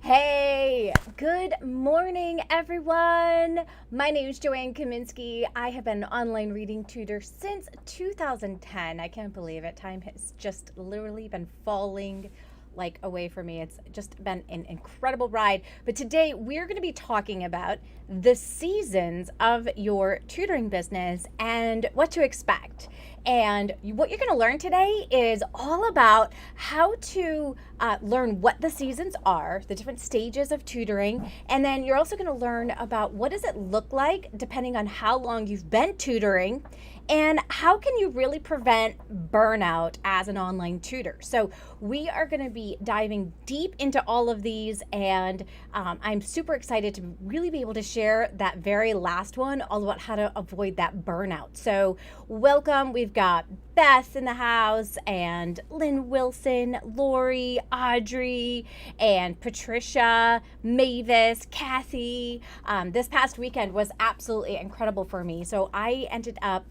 Hey, good morning, everyone. My name is Joanne Kaminski. I have been an online reading tutor since 2010. I can't believe it. Time has just literally been falling like away from me. It's just been an incredible ride. But today we're going to be talking about the seasons of your tutoring business and what to expect. And what you're going to learn today is all about how to learn what the seasons are, the different stages of tutoring, and then you're also going to learn about what does it look like depending on how long you've been tutoring, and how can you really prevent burnout as an online tutor. So we are going to be diving deep into all of these, and I'm super excited to really be able to share that very last one, all about how to avoid that burnout. So welcome. We've got Beth in the house, and Lynn Wilson, Lori, Audrey, and Patricia, Mavis, Kathy. This past weekend was absolutely incredible for me. So I ended up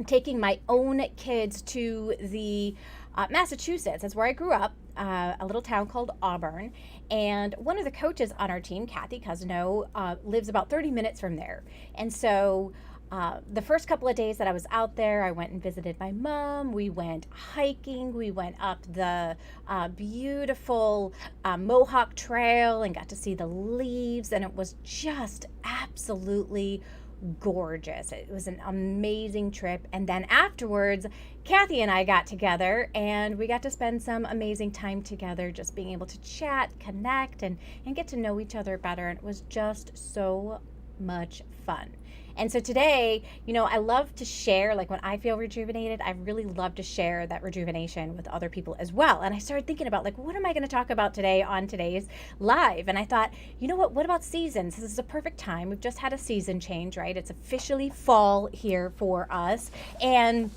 taking my own kids to the Massachusetts. That's where I grew up, a little town called Auburn. And one of the coaches on our team, Kathy Cousino, lives about 30 minutes from there. And so the first couple of days that I was out there, I went and visited my mom. We went hiking. We went up the beautiful Mohawk Trail and got to see the leaves. And it was just absolutely gorgeous. It was an amazing trip. And then afterwards, Kathy and I got together and we got to spend some amazing time together, just being able to chat, connect, and get to know each other better. And it was just so much fun. And so today, I love to share, like when I feel rejuvenated, I really love to share that rejuvenation with other people as well. And I started thinking about, like, what am I going to talk about today on today's live? And I thought, what about seasons? This is a perfect time. We've just had a season change, right? It's officially fall here for us. And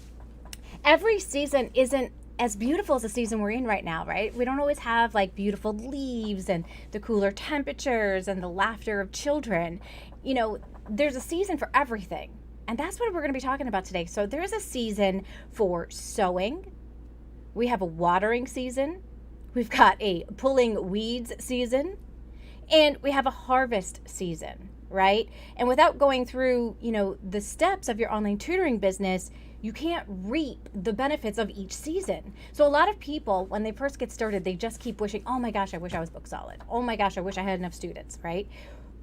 every season isn't as beautiful as the season we're in right now, right? We don't always have like beautiful leaves and the cooler temperatures and the laughter of children. There's a season for everything. And that's what we're going to be talking about today. So there's a season for sowing. We have a watering season. We've got a pulling weeds season. And we have a harvest season, right? And without going through, the steps of your online tutoring business, you can't reap the benefits of each season. So a lot of people, when they first get started, they just keep wishing, oh my gosh, I wish I was book solid. Oh my gosh, I wish I had enough students, right?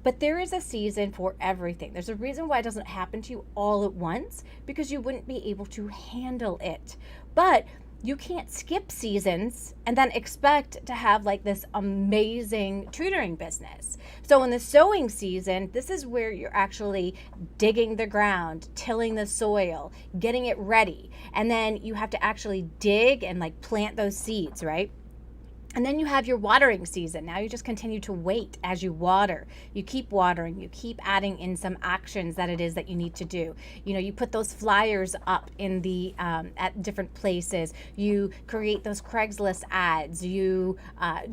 But there is a season for everything. There's a reason why it doesn't happen to you all at once, because you wouldn't be able to handle it. But you can't skip seasons and then expect to have like this amazing tutoring business. So in the sowing season, this is where you're actually digging the ground, tilling the soil, getting it ready. And then you have to actually dig and like plant those seeds, right? And then you have your watering season. Now you just continue to wait as you water. You keep watering. You keep adding in some actions that it is that you need to do. You put those flyers up in the at different places. You create those Craigslist ads. You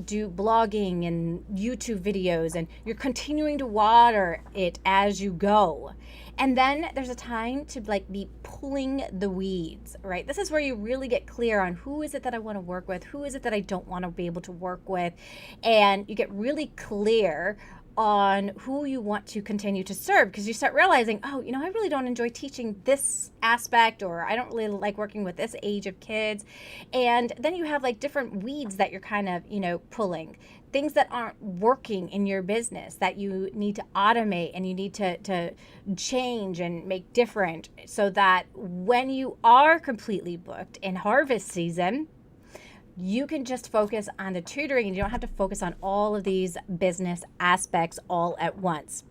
do blogging and YouTube videos, and you're continuing to water it as you go. And then there's a time to be pulling the weeds, right? This is where you really get clear on who is it that I want to work with, who is it that I don't want to be able to work with, and you get really clear on who you want to continue to serve, because you start realizing, I really don't enjoy teaching this aspect, or I don't really like working with this age of kids. And then you have like different weeds that you're kind of, pulling, things that aren't working in your business that you need to automate and you need to change and make different, so that when you are completely booked in harvest season, you can just focus on the tutoring and you don't have to focus on all of these business aspects all at once.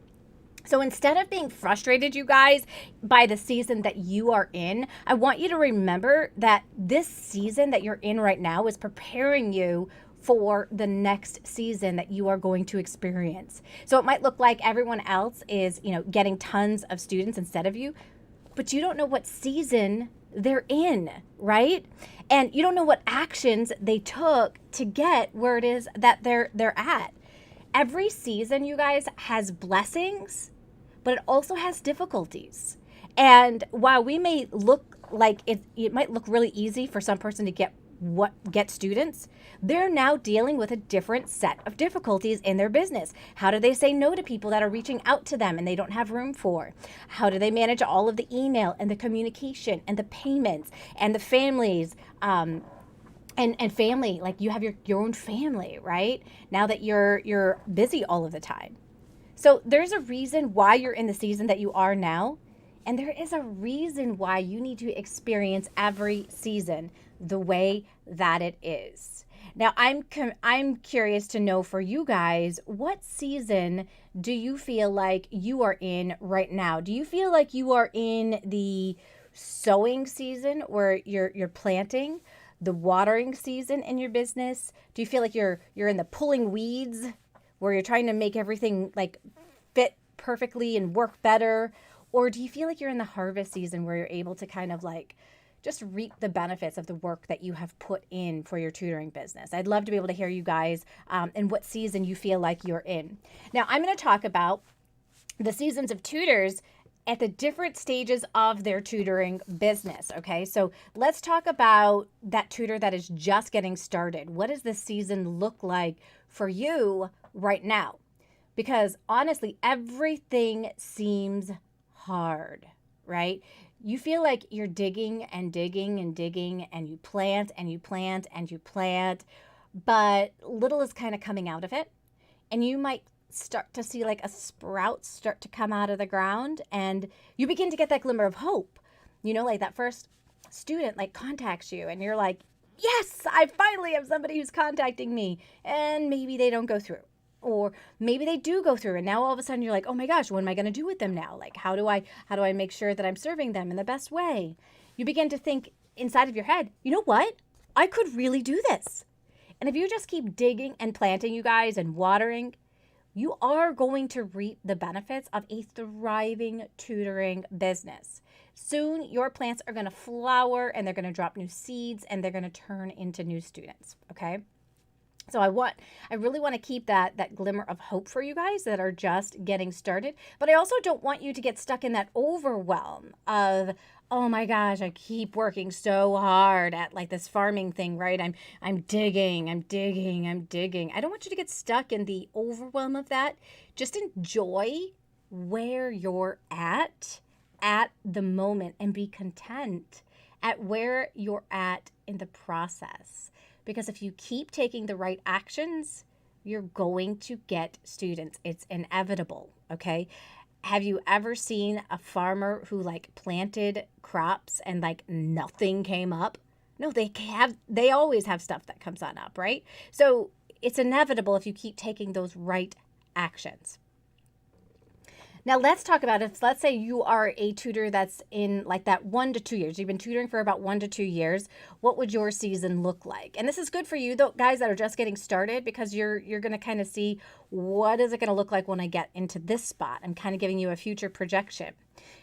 So instead of being frustrated, you guys, by the season that you are in, I want you to remember that this season that you're in right now is preparing you for the next season that you are going to experience. So it might look like everyone else is, getting tons of students instead of you, but you don't know what season they're in, right? And you don't know what actions they took to get where it is that they're at. Every season, you guys, has blessings, but it also has difficulties. And while we may look like it might look really easy for some person to get get students, they're now dealing with a different set of difficulties in their business. How do they say no to people that are reaching out to them and they don't have room for? How do they manage all of the email and the communication and the payments and the families? And family, like you have your own family, right? Now that you're busy all of the time. So there's a reason why you're in the season that you are now. And there is a reason why you need to experience every season the way that it is. Now, I'm curious to know for you guys, what season do you feel like you are in right now? Do you feel like you are in the sowing season where you're planting, the watering season in your business? Do you feel like you're in the pulling weeds where you're trying to make everything like fit perfectly and work better? Or do you feel like you're in the harvest season where you're able to kind of like just reap the benefits of the work that you have put in for your tutoring business? I'd love to be able to hear you guys and what season you feel like you're in. Now, I'm going to talk about the seasons of tutors at the different stages of their tutoring business. Okay, so let's talk about that tutor that is just getting started. What does this season look like for you right now? Because honestly, everything seems hard, right? You feel like you're digging and digging and digging, and you plant and you plant and you plant, but little is kind of coming out of it. And you might start to see like a sprout start to come out of the ground, and you begin to get that glimmer of hope. You know, like that first student like contacts you and you're like, yes, I finally have somebody who's contacting me. And maybe they don't go through. Or maybe they do go through, and now all of a sudden you're like, oh my gosh, what am I going to do with them now? Like, how do I make sure that I'm serving them in the best way? You begin to think inside of your head, you know what? I could really do this. And if you just keep digging and planting, you guys, and watering, you are going to reap the benefits of a thriving tutoring business. Soon your plants are going to flower, and they're going to drop new seeds, and they're going to turn into new students. Okay. So I really want to keep that glimmer of hope for you guys that are just getting started. But I also don't want you to get stuck in that overwhelm of, oh my gosh, I keep working so hard at like this farming thing, right? I'm digging. I don't want you to get stuck in the overwhelm of that. Just enjoy where you're at the moment and be content at where you're at in the process. Because if you keep taking the right actions, you're going to get students. It's inevitable, okay? Have you ever seen a farmer who like planted crops and like nothing came up? No, they always have stuff that comes on up, right? So it's inevitable if you keep taking those right actions. Now let's talk about it. Let's say you are a tutor that's in like that 1 to 2 years. You've been tutoring for about 1 to 2 years. What would your season look like? And this is good for you, though, guys that are just getting started, because you're going to kind of see what is it going to look like when I get into this spot. I'm kind of giving you a future projection.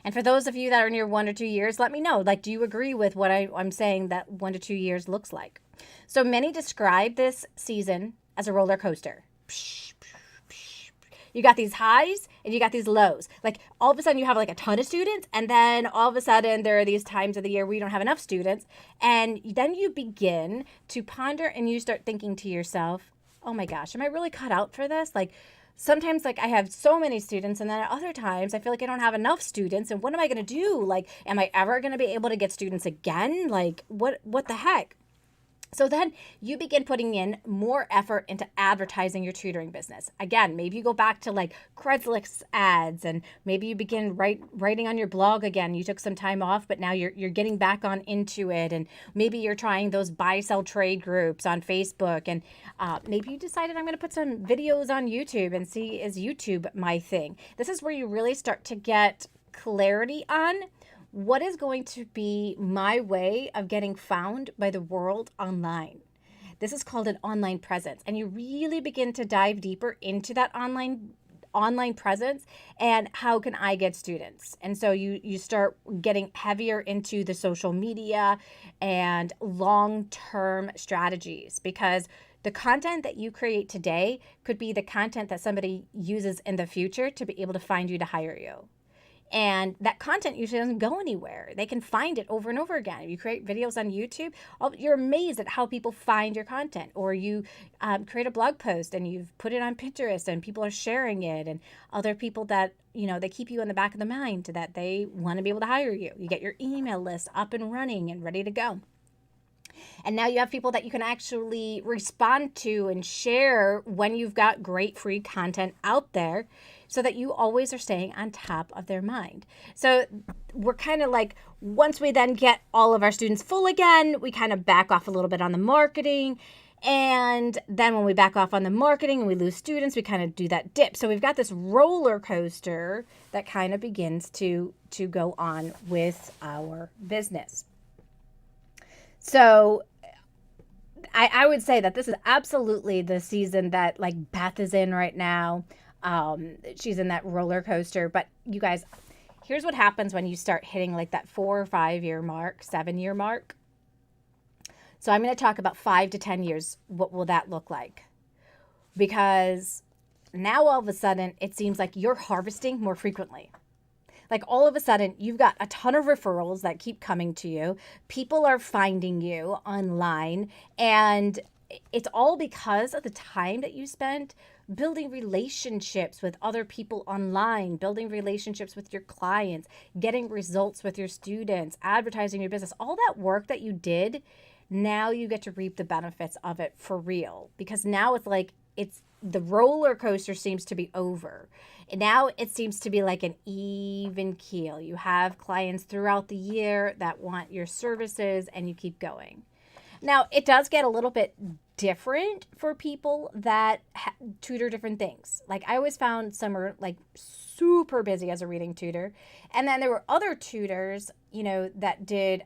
And for those of you that are near 1 or 2 years, let me know. Like, do you agree with what I'm saying that 1 to 2 years looks like? So many describe this season as a roller coaster. You got these highs and you got these lows. Like all of a sudden you have like a ton of students, and then all of a sudden there are these times of the year where you don't have enough students. And then you begin to ponder and you start thinking to yourself, oh my gosh, am I really cut out for this? Like sometimes like I have so many students, and then at other times I feel like I don't have enough students, and what am I going to do? Like, am I ever going to be able to get students again? Like what the heck? So then you begin putting in more effort into advertising your tutoring business. Again, maybe you go back to like Craigslist ads, and maybe you begin writing on your blog again. You took some time off, but now you're getting back on into it. And maybe you're trying those buy, sell, trade groups on Facebook. And maybe you decided I'm going to put some videos on YouTube and see, is YouTube my thing? This is where you really start to get clarity on what is going to be my way of getting found by the world online. This is called an online presence. And you really begin to dive deeper into that online presence and how can I get students? And so you start getting heavier into the social media and long-term strategies, because the content that you create today could be the content that somebody uses in the future to be able to find you, to hire you. And that content usually doesn't go anywhere. They can find it over and over again. If you create videos on YouTube, you're amazed at how people find your content. Or you create a blog post and you've put it on Pinterest and people are sharing it, and other people that, they keep you in the back of the mind that they want to be able to hire you. You get your email list up and running and ready to go. And now you have people that you can actually respond to and share when you've got great free content out there, so that you always are staying on top of their mind. So we're kind of like, once we then get all of our students full again, we kind of back off a little bit on the marketing. And then when we back off on the marketing and we lose students, we kind of do that dip. So we've got this roller coaster that kind of begins to go on with our business. So I would say that this is absolutely the season that like Beth is in right now. She's in that roller coaster. But you guys, here's what happens when you start hitting like that 4 or 5 year mark, 7 year mark. So I'm going to talk about 5 to 10 years. What will that look like? Because now all of a sudden it seems like you're harvesting more frequently. Like all of a sudden you've got a ton of referrals that keep coming to you. People are finding you online, and it's all because of the time that you spent building relationships with other people online, building relationships with your clients, getting results with your students, advertising your business, all that work that you did. Now you get to reap the benefits of it for real, because now it's like the roller coaster seems to be over. And now it seems to be like an even keel. You have clients throughout the year that want your services, and you keep going. Now, it does get a little bit different for people that tutor different things. Like I always found some are like super busy as a reading tutor. And then there were other tutors, that did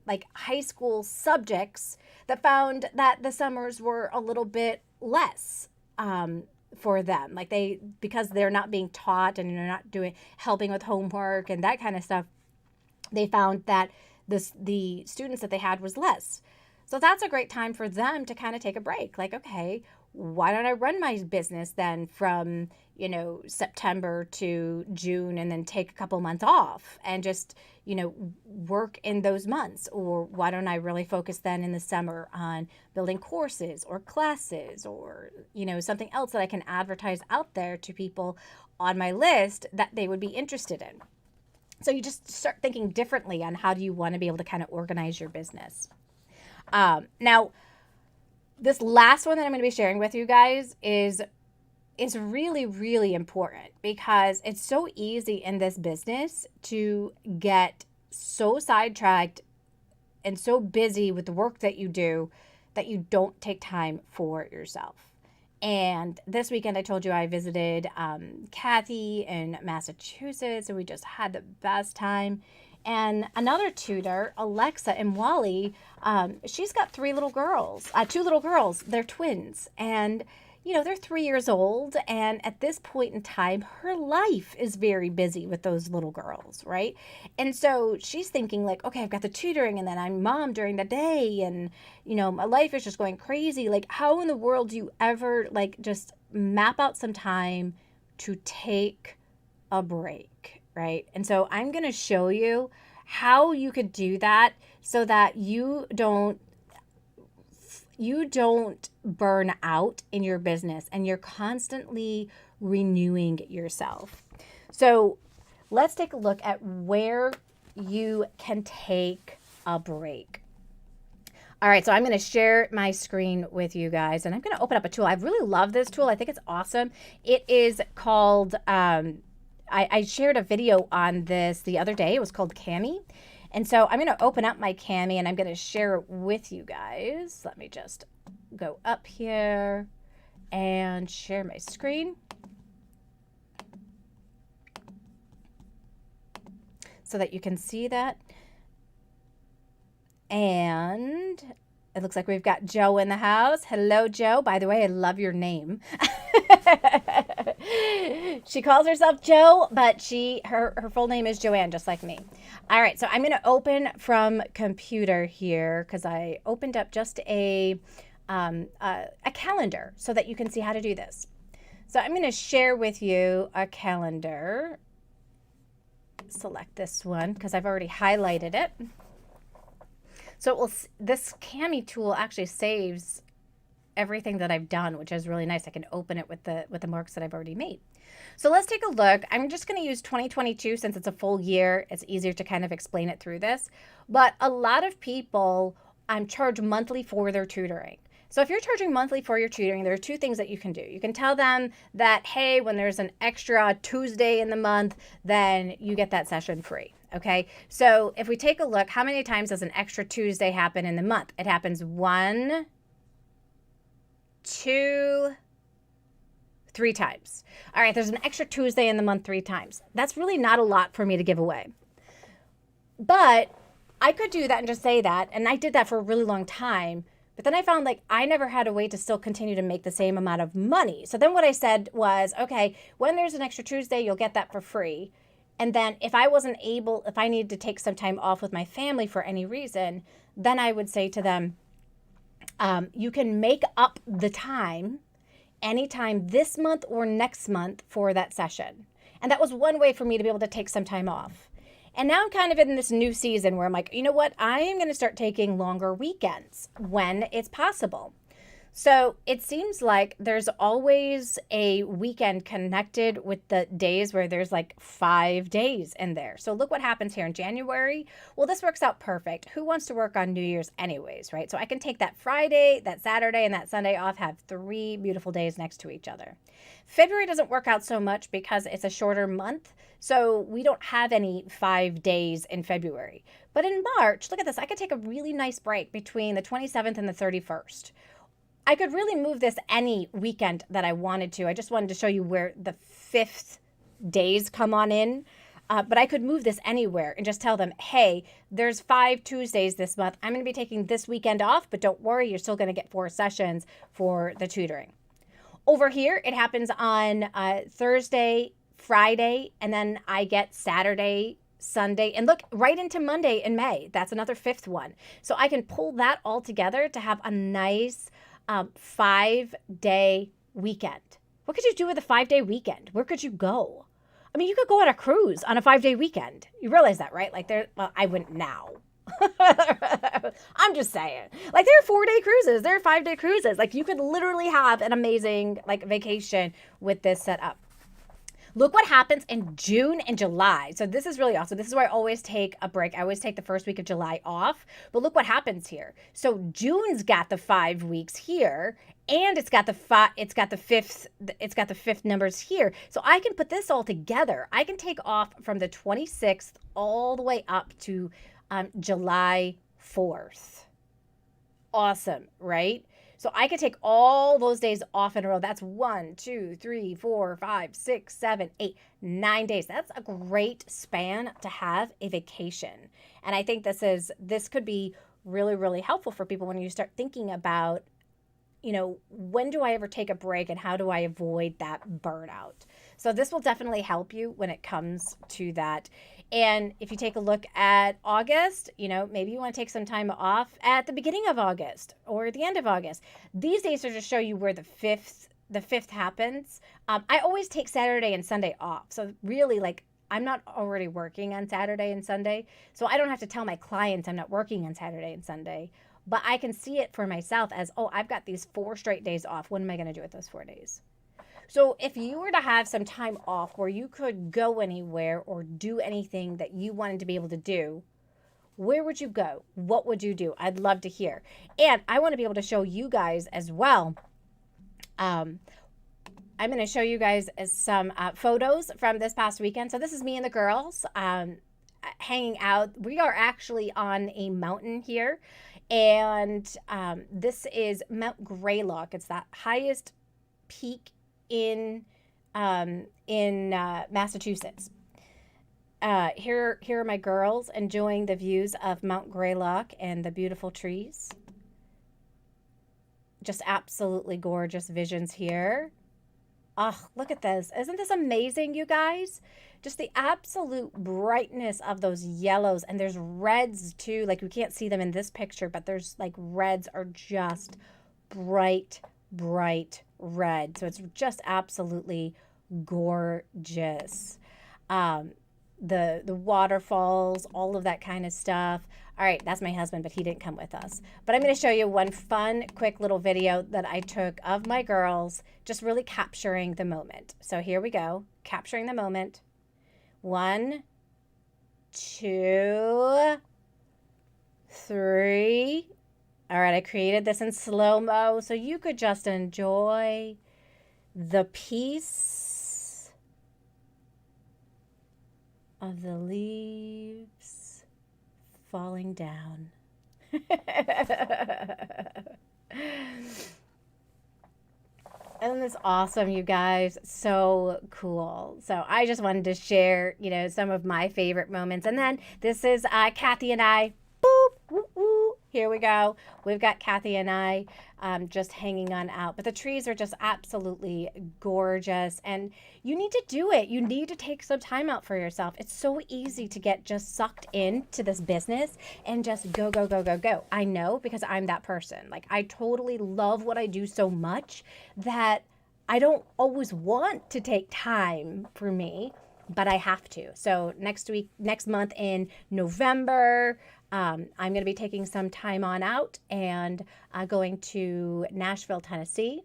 like high school subjects, that found that the summers were a little bit less for them. Like because they're not being taught and they're not helping with homework and that kind of stuff, they found that the students that they had was less. So that's a great time for them to kind of take a break. Like, okay, why don't I run my business then from, September to June, and then take a couple months off and just, work in those months? Or why don't I really focus then in the summer on building courses or classes or, something else that I can advertise out there to people on my list that they would be interested in. So you just start thinking differently on how do you want to be able to kind of organize your business. Now, this last one that I'm going to be sharing with you guys is really, really important, because it's so easy in this business to get so sidetracked and so busy with the work that you do that you don't take time for yourself. And this weekend, I told you I visited Kathy in Massachusetts, and we just had the best time. And another tutor, Alexa and Wally, she's got 2 little girls. They're twins. And, they're 3 years old. And at this point in time, her life is very busy with those little girls, right? And so she's thinking like, okay, I've got the tutoring, and then I'm mom during the day. And, my life is just going crazy. Like, how in the world do you ever like just map out some time to take a break, right? And so I'm going to show you how you could do that so that you don't burn out in your business and you're constantly renewing yourself. So let's take a look at where you can take a break. All right, so I'm going to share my screen with you guys, and I'm going to open up a tool. I really love this tool. I think it's awesome. It is called, I shared a video on this the other day. It was called Kami. And so I'm going to open up my Kami, and I'm going to share it with you guys. Let me just go up here and share my screen so that you can see that. And it looks like we've got Joe in the house. Hello, Joe. By the way, I love your name. She calls herself Joe, but her full name is Joanne, just like me. All right, so I'm going to open from computer here because I opened up just a calendar so that you can see how to do this. So I'm going to share with you a calendar. select this one because I've already highlighted it. So it will, this Kami tool actually saves everything that I've done, which is really nice. I can open it with the marks that I've already made. So let's take a look. I'm just going to use 2022 since it's a full year. It's easier to kind of explain it through this. But a lot of people charge monthly for their tutoring. So if you're charging monthly for your tutoring, there are two things that you can do. You can tell them that, hey, when there's an extra Tuesday in the month, then you get that session free. Okay, so if we take a look, how many times does an extra Tuesday happen in the month? It happens 1, 2, 3 times. All right, there's an extra Tuesday in the month 3 times. That's really not a lot for me to give away. But I could do that and just say that, and I did that for a really long time. But then I found like I never had a way to still continue to make the same amount of money. So then what I said was, okay, when there's an extra Tuesday, you'll get that for free. And then if I needed to take some time off with my family for any reason, then I would say to them, you can make up the time anytime this month or next month for that session. And that was one way for me to be able to take some time off. And now I'm kind of in this new season where I'm like, you know what? I am going to start taking longer weekends when it's possible. So it seems like there's always a weekend connected with the days where there's like 5 days in there. So look what happens here in January. Well, this works out perfect. Who wants to work on New Year's anyways, right? So I can take that Friday, that Saturday, and that Sunday off, have 3 beautiful days next to each other. February doesn't work out so much because it's a shorter month. So we don't have any 5 days in February. But in March, look at this. I could take a really nice break between the 27th and the 31st. I could really move this any weekend that I wanted to. I just wanted to show you where the 5th days come on in. But I could move this anywhere and just tell them, hey, there's 5 Tuesdays this month. I'm going to be taking this weekend off, but don't worry, you're still going to get 4 sessions for the tutoring. Over here, it happens on Thursday, Friday, and then I get Saturday, Sunday, and look, right into Monday in May. That's another 5th one. So I can pull that all together to have a nice 5-day weekend. What could you do with a 5-day weekend? Where could you go? I mean, you could go on a cruise on a 5-day weekend. You realize that, right? Like well, I wouldn't now. I'm just saying. Like there are 4-day cruises, there are 5-day cruises. Like you could literally have an amazing like vacation with this set up. Look what happens in June and July. So this is really awesome. This is where I always take a break. I always take the first week of July off. But look what happens here. So June's got the 5 weeks here, and it's got the fifth numbers here. So I can put this all together. I can take off from the 26th all the way up to July 4th. Awesome, right? So I could take all those days off in a row. That's 1, 2, 3, 4, 5, 6, 7, 8, 9 days. That's a great span to have a vacation. And I think this could be really, really helpful for people when you start thinking about, you know, when do I ever take a break and how do I avoid that burnout? So this will definitely help you when it comes to that. And if you take a look at August, you know, maybe you want to take some time off at the beginning of August or the end of August. These days are to show you where the fifth happens. I always take Saturday and Sunday off. So really, like, I'm not already working on Saturday and Sunday. So I don't have to tell my clients I'm not working on Saturday and Sunday. But I can see it for myself as, oh, I've got these 4 straight days off. What am I going to do with those 4 days? So if you were to have some time off where you could go anywhere or do anything that you wanted to be able to do, where would you go? What would you do? I'd love to hear. And I want to be able to show you guys as well. I'm going to show you guys some photos from this past weekend. So this is me and the girls hanging out. We are actually on a mountain here. And this is Mount Greylock. It's that highest peak in Massachusetts. Here are my girls enjoying the views of Mount Greylock and the beautiful trees. Just absolutely gorgeous visions here. Oh, look at this. Isn't this amazing, you guys? Just the absolute brightness of those yellows. And there's reds too. Like we can't see them in this picture, but there's like reds are just bright red. So it's just absolutely gorgeous. the waterfalls, all of that kind of stuff. All right, that's my husband, but he didn't come with us. But I'm going to show you one fun, quick little video that I took of my girls, just really capturing the moment. So here we go, capturing the moment. 1, 2, 3. All right, I created this in slow-mo so you could just enjoy the peace of the leaves falling down. Isn't this awesome, you guys? So cool. So I just wanted to share, some of my favorite moments. And then this is Kathy and I. Boop, woo, woo. Here we go. We've got Kathy and I just hanging on out. But the trees are just absolutely gorgeous. And you need to do it. You need to take some time out for yourself. It's so easy to get just sucked into this business and just go, go, go, go, go. I know, because I'm that person. Like, I totally love what I do so much that I don't always want to take time for me, but I have to. So next month in November, I'm going to be taking some time on out and going to Nashville, Tennessee.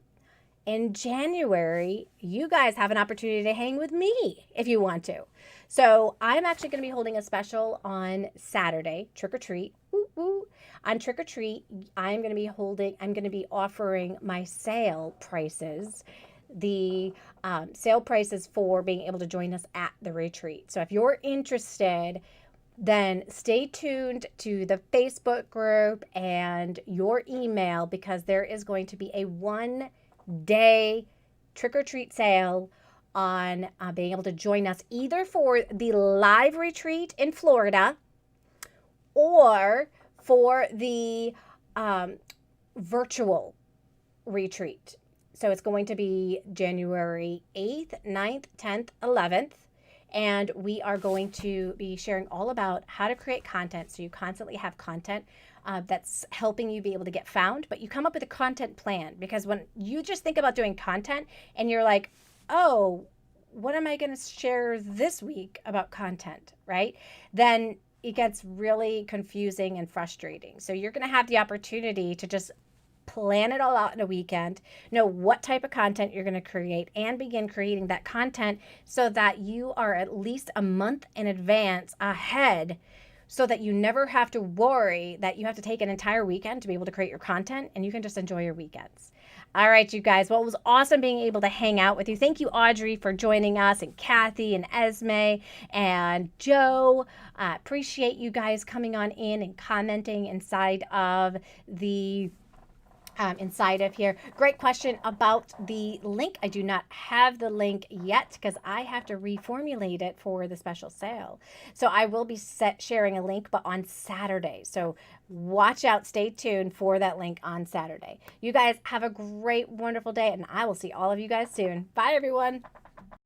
In January, you guys have an opportunity to hang with me if you want to. So I'm actually going to be holding a special on Saturday, Trick or Treat. Woo, woo. On Trick or Treat, I'm going to be offering my sale prices, the sale prices for being able to join us at the retreat. So if you're interested, then stay tuned to the Facebook group and your email, because there is going to be a 1-day trick-or-treat sale on being able to join us either for the live retreat in Florida or for the virtual retreat. So it's going to be January 8th, 9th, 10th, 11th. And we are going to be sharing all about how to create content so you constantly have content that's helping you be able to get found, but you come up with a content plan, because when you just think about doing content and you're like, oh, what am I going to share this week about content, right? Then it gets really confusing and frustrating. So you're going to have the opportunity to just plan it all out in a weekend, know what type of content you're going to create, and begin creating that content so that you are at least a month in advance ahead, so that you never have to worry that you have to take an entire weekend to be able to create your content, and you can just enjoy your weekends. All right, you guys. Well, it was awesome being able to hang out with you. Thank you, Audrey, for joining us, and Kathy and Esme and Joe. Appreciate you guys coming on in and commenting inside of here. Great question about the link. I do not have the link yet because I have to reformulate it for the special sale. So I will be sharing a link, but on Saturday. So watch out, stay tuned for that link on Saturday. You guys have a great, wonderful day, and I will see all of you guys soon. Bye, everyone.